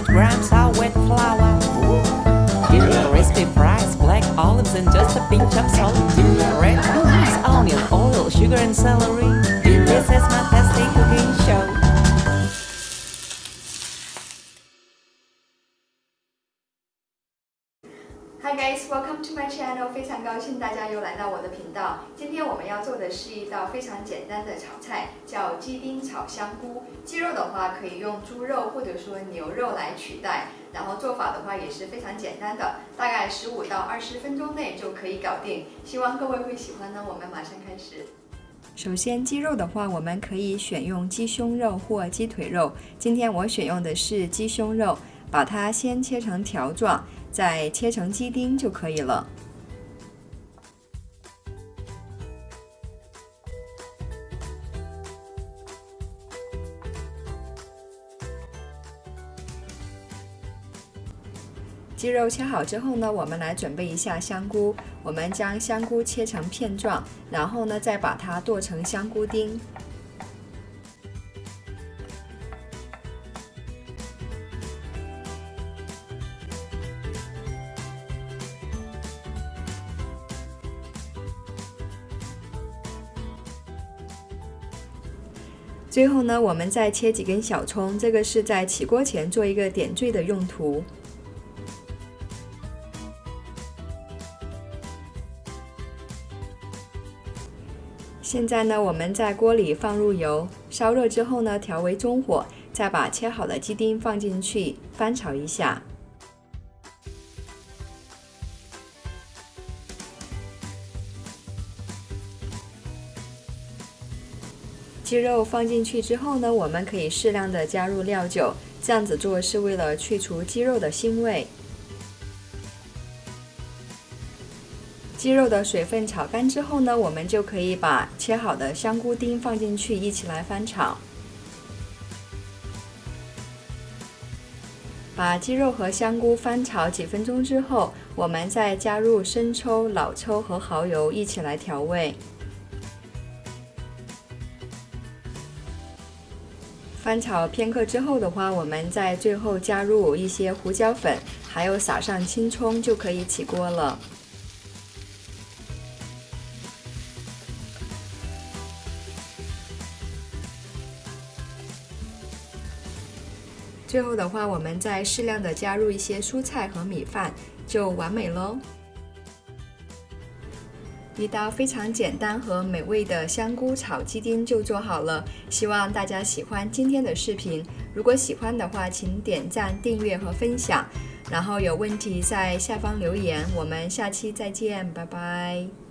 200 grams of wet flour. Crispy fries, black olives, and just a pinch of salt. Red onions, onion, oil, sugar, and celery. This is my tasty cooking show. Hi guys, welcome to my channel. 非常高兴大家又来到我的频道。今天我们要做的是一道非常简单的炒菜，叫鸡丁炒香菇。鸡肉的话可以用猪肉或者说牛肉来取代，然后做法的话也是非常简单的，大概15到20分钟内就可以搞定。希望各位会喜欢呢。我们马上开始。首先，鸡肉的话，我们可以选用鸡胸肉或鸡腿肉。今天我选用的是鸡胸肉，把它先切成条状，再切成鸡丁就可以了。鸡肉切好之后呢，我们来准备一下香菇。我们将香菇切成片状，然后呢，再把它剁成香菇丁。最后呢，我们再切几根小葱，这个是在起锅前做一个点缀的用途。现在呢，我们在锅里放入油，烧热之后呢，调为中火，再把切好的鸡丁放进去，翻炒一下。鸡肉放进去之后呢，我们可以适量的加入料酒，这样子做是为了去除鸡肉的腥味。鸡肉的水分炒干之后呢，我们就可以把切好的香菇丁放进去，一起来翻炒。把鸡肉和香菇翻炒几分钟之后，我们再加入生抽、老抽和蚝油一起来调味。翻炒片刻之后的话，我们在最后加入一些胡椒粉，还有撒上青葱，就可以起锅了。最后的话，我们再适量的加入一些蔬菜和米饭，就完美喽。一道非常简单和美味的香菇炒鸡丁就做好了，希望大家喜欢今天的视频。如果喜欢的话，请点赞、订阅和分享，然后有问题在下方留言。我们下期再见，拜拜。